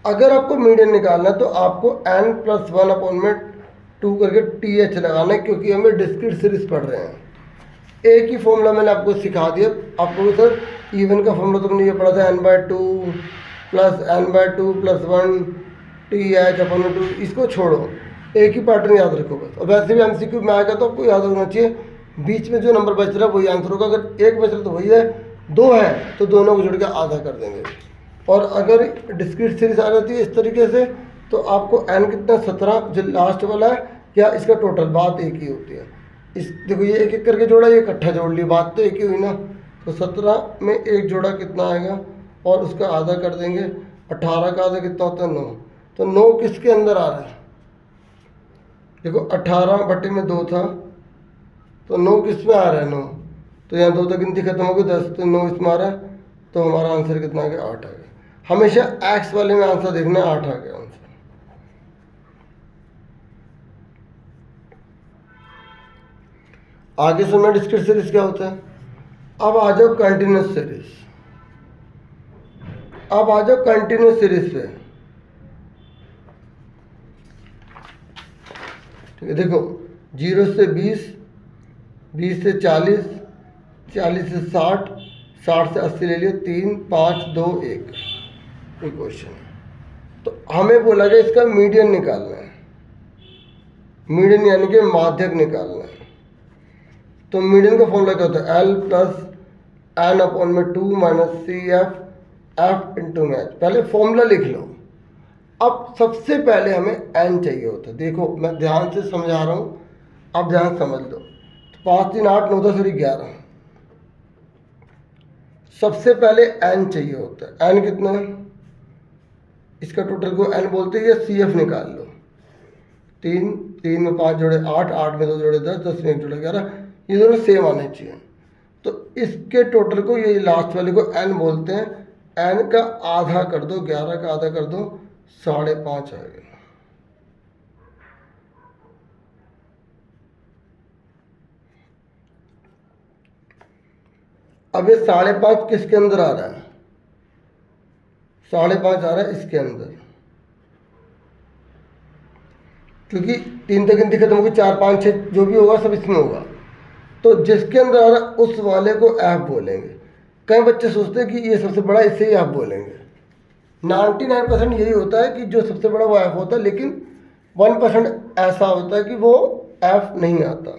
अगर आपको मीडियन निकालना है तो आपको n+1/2 करके टी एच लगाना है, क्योंकि हमें डिस्क्रीट सीरीज पढ़ रहे हैं। एक ही फॉर्मूला मैंने आपको सिखा दिया। आपको सर इवन का फॉर्मूला तुमने ये पढ़ा था, n/2 + n/2 + 1 TH/2। इसको छोड़ो, एक ही पैटर्न याद रखो बस। और वैसे भी एमसीक्यू में आएगा तो आपको याद रखना चाहिए, बीच में जो नंबर बच रहा है वही आंसर होगा। अगर एक बच रहा तो वही है, 2 है तो दोनों को जोड़ के आधा कर देंगे। और अगर डिस्क्रीट सीरीज आ जाती है इस तरीके से तो आपको n कितना 17 जो लास्ट वाला है, या इसका टोटल, बात एक ही होती है। इस देखो ये एक एक करके जोड़ा, ये इकट्ठा जोड़ लिया, बात तो एक ही हुई ना। तो 17 में एक जोड़ा कितना आएगा और उसका आधा कर देंगे। 18 का आधा कितना होता है, 9। तो 9 किसके अंदर आ रहा है, देखो 18/2 था तो 9 किस में आ रहा है, 9। तो यहाँ 2 तक गिनती खत्म हो गई, 10, तो 9 इसमें आ रहा है। तो हमारा आंसर कितना आ गया, 8 आ गया। हमेशा एक्स वाले में आंसर देखना, 8 आ गया आंसर। आगे सुनना डिस्क्रीट सीरीज क्या होता है। अब आ जाओ कंटिन्यूस सीरीज। अब आ जाओ कंटिन्यूस सीरीज पे। ठीक है, देखो 0 से 20, 20 से 40, 40 से 60, 60 से 80 ले लियो, 3, 5, 2, 1 क्वेश्चन है। तो हमें बोला गया इसका मीडियन निकालना है, मीडियन यानी कि माध्यक निकालना है। तो मीडियन का फॉर्मूला क्या होता है, L+n/2 - CF F × मैच। पहले फॉर्मूला लिख लो। अब सबसे पहले हमें n चाहिए होता है। देखो मैं ध्यान से समझा रहा हूँ, आप ध्यान समझ लो। तो 5, 3, 8, 9, 10 और 11, सबसे पहले n चाहिए होता है। n कितना है, इसका टोटल को n बोलते हैं, या CF निकाल लो। 3, 3 में 5 जोड़े 8, 8 में 2 जोड़े 10, 10 में 1 जोड़े 11, ये दोनों सेम आने चाहिए। तो इसके टोटल को, ये लास्ट वाले को n बोलते हैं। n का आधा कर दो, 11 का आधा कर दो, 5.5 आ गया। अब ये 5.5 किसके अंदर आ रहा है, 5.5 आ रहा है इसके अंदर, क्योंकि 3 तक गिनती खत्म होगी, 4, 5, 6 जो भी होगा सब इसमें होगा। तो जिसके अंदर आ रहा है उस वाले को f बोलेंगे। कई बच्चे सोचते हैं कि ये सबसे बड़ा, इसे ही f बोलेंगे। 99% यही होता है कि जो सबसे बड़ा वो f होता है, लेकिन 1% ऐसा होता है कि वो f नहीं आता।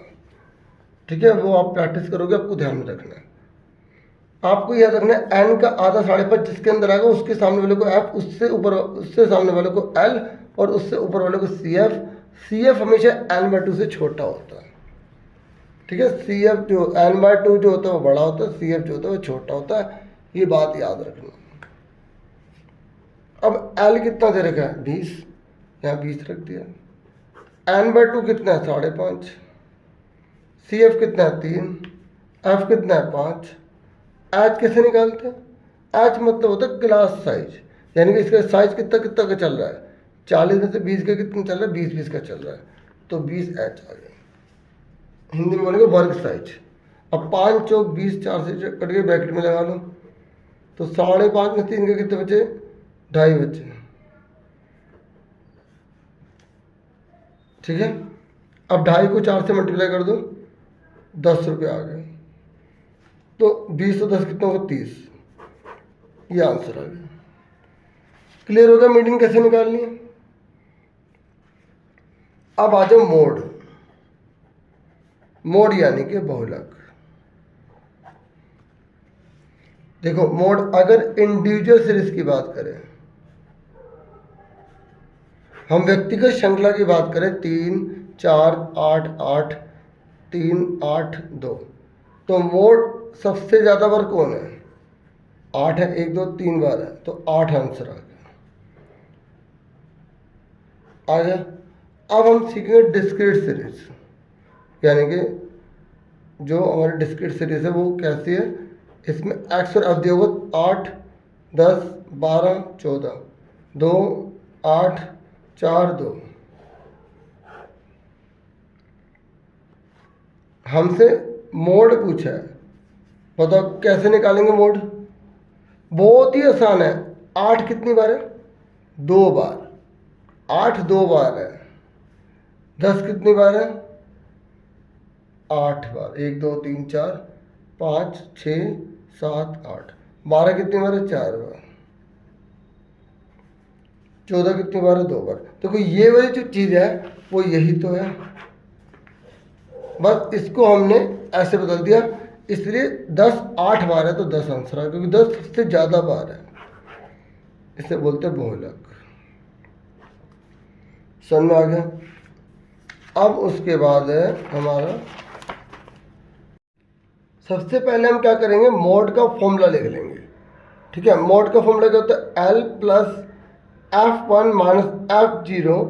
ठीक है, वो आप प्रैक्टिस करोगे, आपको ध्यान में रखना है। आपको याद रखना है n का आधा 5.5 जिसके अंदर आएगा उसके सामने वाले को f, उससे ऊपर, उससे सामने वाले को l, और उससे ऊपर वाले को CF। CF हमेशा n/2 से छोटा होता है। ठीक है, CF जो n/2 जो होता है वो बड़ा होता है, CF जो होता है वो छोटा होता है। ये बात याद रखना। अब L कितना दे रखा है, 20, यहाँ 20 रख दिया। n/2 कितना है, 5.5। CF कितना है, 3। F कितना है, 5। H कैसे निकालते हैं, H मतलब होता है क्लास साइज, यानी कि इसका साइज कितना कितना का चल रहा है, 40 में से 20 का कितना चल रहा है, 20 का चल रहा है। तो 20H आ गया, हिंदी में बोलेंगे वर्ग साइज। अब 5 चौक 20, 4 से कट के ब्रैकेट में लगा लो। तो 5.5 में 3 के कितने बचे, 2.5 बचे। ठीक है, अब 2.5 को 4 से मल्टीप्लाई कर दो, 10 रुपये आ गए। तो 20 और 10 कितना होगा, 30। ये आंसर आ गया। क्लियर होगा मीडियन कैसे निकालनी है। अब आ जाओ मोड। मोड यानी कि बहुलक। देखो मोड, अगर इंडिविजुअल सीरीज की बात करें, हम व्यक्तिगत श्रृंखला की बात करें, 3, 4, 8, 8, 3, 8, 2, तो मोड सबसे ज़्यादा बार कौन है? 8 है, 1 2 3 बार है, तो 8 आंसर आ गया। अब हम सीखेंगे डिस्क्रीट सीरीज, यानी कि जो हमारी डिस्क्रीट सीरीज है वो कैसी है। इसमें एक्स और एफ दिया होगा 8 10 12 14 2 8 4 2। हमसे मोड पूछा है, बताओ कैसे निकालेंगे मोड। बहुत ही आसान है। 8 कितनी बार है? 2 बार। 8 2 बार है। 10 कितनी बार है? 8 बार। 1 2 3 4 5 6 7 8। 12 कितनी बार है? 4 बार। 14 कितनी बार है? 2 बार। देखो ये वाली जो चीज़ है वो यही तो है, बस इसको हमने ऐसे बदल दिया, इसलिए 10 8 बार है तो 10 आंसर है, क्योंकि 10 सबसे ज़्यादा बार है। इसे बोलते हैं बहुलक। समझ में आ गया। अब उसके बाद है हमारा, सबसे पहले हम क्या करेंगे, मोड का फॉर्मूला लिख लेंगे। ठीक है, मोड का फॉर्मूला क्या होता है? L plus F1 minus F0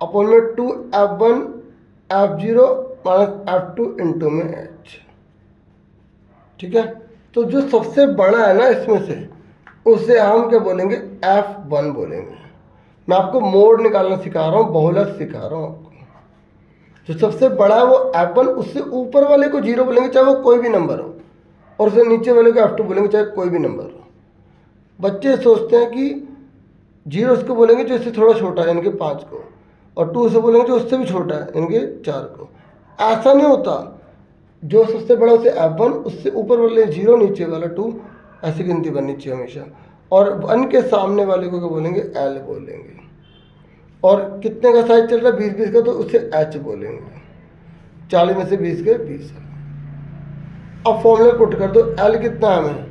upon में 2F1 F0 minus F2 into में H। ठीक है, तो जो सबसे बड़ा है ना इसमें से, उसे हम क्या बोलेंगे? F1 बोलेंगे। मैं आपको मोड निकालना सिखा रहा हूँ, बहुलक सिखा रहा हूँ आपको। जो सबसे बड़ा है वो F1, उससे ऊपर वाले को 0 बोलेंगे चाहे वो कोई भी नंबर हो, और उससे नीचे वाले को F2 बोलेंगे चाहे कोई भी नंबर हो। बच्चे सोचते हैं कि 0 उसको बोलेंगे जो इससे थोड़ा छोटा है, इनके 5 को, और 2 उसे बोलेंगे जो उससे भी छोटा है, इनके 4 को। ऐसा नहीं होता। जो सबसे बड़ा उसे F1, उससे ऊपर वाले 0, नीचे वाला 2, ऐसी गिनती बननी चाहिए हमेशा। और 1 के सामने वाले को क्या बोलेंगे? L बोलेंगे। और कितने का साइज चल रहा है? 20 20 का, तो उसे H बोलेंगे। 40 में से 20 के 20 है। अब फॉर्मूले पुट कर दो। L कितना है हमें?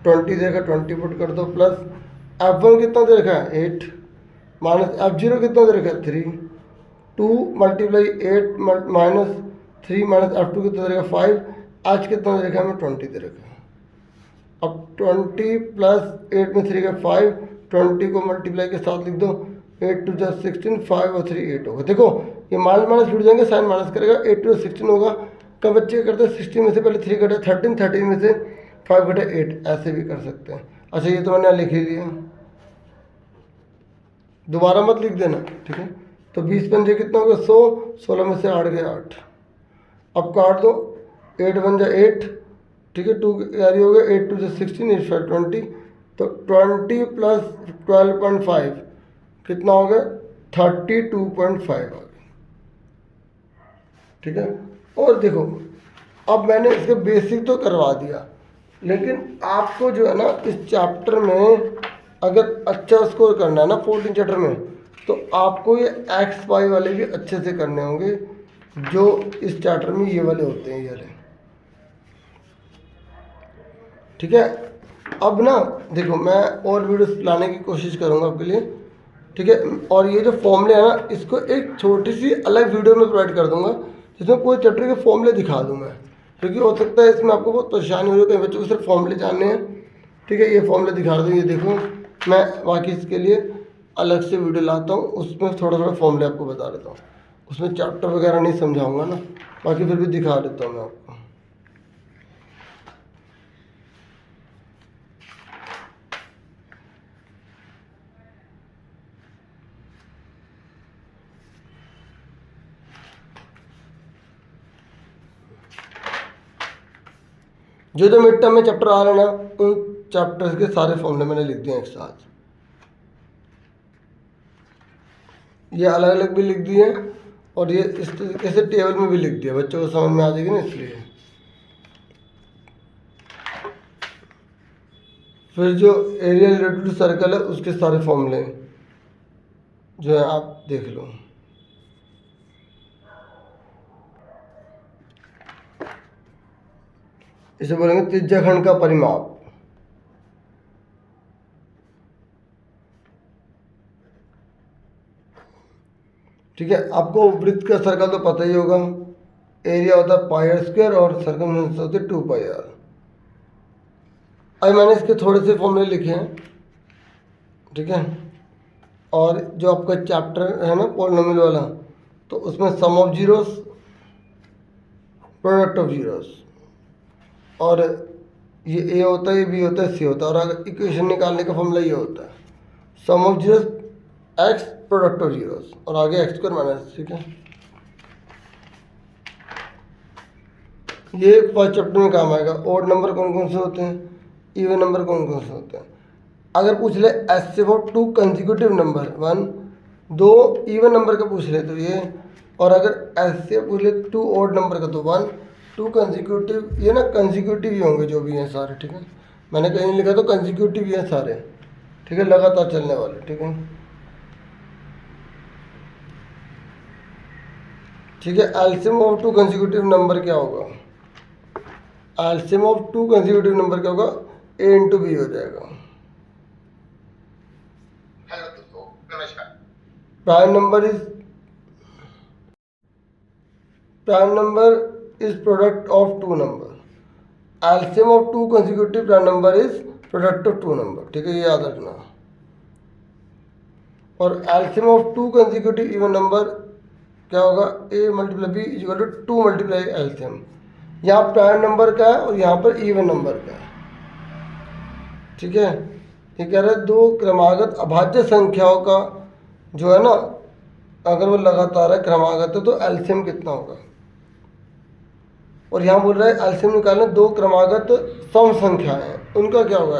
20 दे रखा, 20 पुट कर दो, प्लस F1 कितना दे रखा है? 8, माइनस F0 कितना दे रखा है? 3, 2 मल्टीप्लाई 8 माइनस 3 माइनस F2 कितना दे रखा है? 5। H कितना दे रखा है हमें? 20 दे रखा है। अब 20 प्लस 8 में 3 का 5, 20 को मल्टीप्लाई के साथ लिख दो, 8 2 16, 5 और 3 8 होगा। देखो ये माइनस माइनस जुड़ जाएंगे, साइन माइनस करेगा, 8 2 16 होगा। कब बच्चे करते हैं? 16 में से पहले 3 कटे 13, 13 में से 5 कटे 8, ऐसे भी कर सकते हैं। अच्छा ये तो मैंने लिख ही लिया, दोबारा मत लिख देना। ठीक है, तो 20 पंजे कितना होगा? 100, 16 में से 8 गए 8। अब काट दो, 8 बन जाए 8। ठीक है, 2 कैरी हो गया, 8 2 16, 8 5 20, तो 20 प्लस 12.5 कितना हो गया? 32.5 आ गया। ठीक है, और देखो अब मैंने इसके बेसिक तो करवा दिया, लेकिन आपको जो है ना इस चैप्टर में अगर अच्छा स्कोर करना है ना 14 चैप्टर में, तो आपको ये एक्स वाई वाले भी अच्छे से करने होंगे, जो इस चैप्टर में ये वाले होते हैं, ये वाले। ठीक है, अब ना देखो मैं और वीडियोस लाने की कोशिश करूँगा आपके लिए। ठीक है, और ये जो फॉर्मूले है ना, इसको एक छोटी सी अलग वीडियो में प्रोवाइड कर दूंगा, जिसमें पूरे चैप्टर के फॉर्मूले दिखा दूँ मैं, क्योंकि हो सकता है इसमें आपको बहुत परेशानी हो रही है, कई बच्चों को सिर्फ फॉर्मूले जानने हैं। ठीक है, ये फॉर्मूले दिखा दूँ, ये देखो मैं बाकी इसके लिए अलग से वीडियो लाता हूँ, उसमें थोड़ा थोड़ा फॉर्मूले आपको बता देता हूँ। उसमें चैप्टर वगैरह नहीं समझाऊँगा ना, बाकी फिर भी दिखा देता हूँ मैं आपको। जो जो मिड टर्म में चैप्टर आ रहे हैं ना, उन चैप्टर्स के सारे फॉर्मूले मैंने लिख दिए एक साथ। ये अलग अलग भी लिख दिए, और ये इस तरीके से टेबल में भी लिख दिया, बच्चों को समझ में आ जाएगी ना, इसलिए। फिर जो एरिया रिलेटेड टू सर्कल है, उसके सारे फॉर्मूले जो है आप देख लो। इसे बोलेंगे त्रिज्या खंड का परिमाप। ठीक है, आपको वृत्त का सर्कल तो पता ही होगा, एरिया होता है पाई r स्क्वायर और सर्कमफ्रेंस होती है 2 पाई r। अभी मैंने इसके थोड़े से फॉर्मूले लिखे हैं, ठीक है। और जो आपका चैप्टर है ना पॉलिनोमियल वाला, तो उसमें sum of zeros, product of zeros, और ये ए होता है, ये बी होता है, सी होता है। और अगर इक्वेशन निकालने का फॉर्मूला ये होता है sum of zeros X product of zeros, और आगे एक्स स्क्वायर माइनस, ठीक है। ये फर्स्ट चैप्टर में काम आएगा। ओड नंबर कौन कौन से होते हैं, इवन नंबर कौन कौन से होते हैं। अगर पूछ ले एस से for to consecutive number 1, 2 even number का पूछ ले तो ये, और अगर एस से पूछ ले 2 ओड नंबर का तो 1, 2 कंसेक्यूटिव, ये ना कंसेक्यूटिव ही होंगे जो भी हैं सारे, ठीक है। मैंने कहीं नहीं लिखा तो कंसेक्यूटिव ही हैं सारे, ठीक है, लगातार चलने वाले, ठीक है। ठीक है, एलसीएम ऑफ 2 कंसेक्यूटिव नंबर क्या होगा, एलसीएम ऑफ 2 कंसेक्यूटिव नंबर क्या होगा, ए इंटू बी हो जाएगा। हेलो दोस्तों, नमस्कार। Prime number is product of 2 number, LCM of 2 consecutive prime number is product of 2 number, ठीक है, ये याद रखना। और LCM of 2 consecutive even number क्या होगा, A multiply B equal to 2 multiply LCM. यहाँ प्राइम नंबर का है और यहाँ पर इवन नंबर का है, ठीक है। ये कह रहा है दो क्रमागत अभाज्य संख्याओं का जो है ना, अगर वो लगातार है क्रमागत है तो एलसीएम कितना होगा। और यहाँ बोल रहा है एलसीएम निकालना दो क्रमागत सम संख्याएं हैं, उनका क्या होगा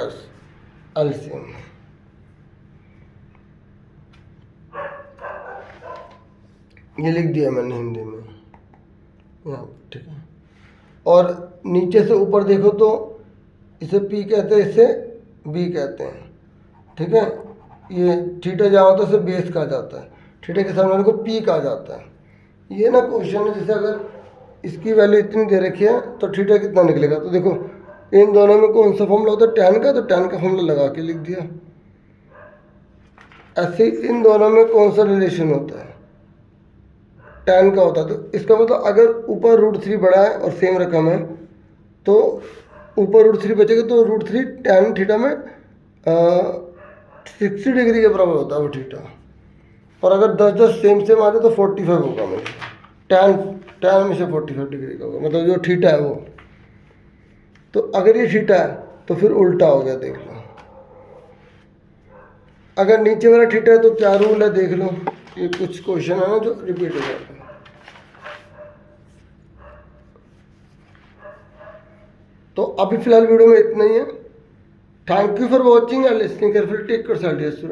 एलसीएम। ये लिख दिया मैंने हिंदी में यहाँ, ठीक है। और नीचे से ऊपर देखो तो इसे पी कहते हैं, इसे बी कहते हैं, ठीक है। ये थीटा जहाँ होता है उसे बेस कहा जाता है, थीटा के सामने को पी कहा जाता है। ये ना क्वेश्चन है, जैसे अगर इसकी वैल्यू इतनी दे रखी है तो थीटा कितना निकलेगा, तो देखो इन दोनों में कौन सा फॉर्मूला होता है, tan का, तो tan का फॉर्मूला लगा के लिख दिया। ऐसे इन दोनों में कौन सा रिलेशन होता है, tan का होता है। तो इसका मतलब अगर ऊपर √3 बड़ा है और सेम रकम है तो ऊपर √3 बचेगा, तो √3 tan थीटा में 60 डिग्री के बराबर होता है वो थीटा। और अगर 10 सेम आ जाए तो 45 होगा, मेरे tan में से 45 डिग्री का होगा, मतलब जो थीटा है वो। तो अगर ये थीटा है तो फिर उल्टा हो गया, देख लो। अगर नीचे वाला थीटा है तो क्या रूल है, देख लो। ये कुछ क्वेश्चन है ना जो रिपीट हो जाते हैं। तो अभी फिलहाल वीडियो में इतना ही है। Thank you for watching and listening carefully. Take care.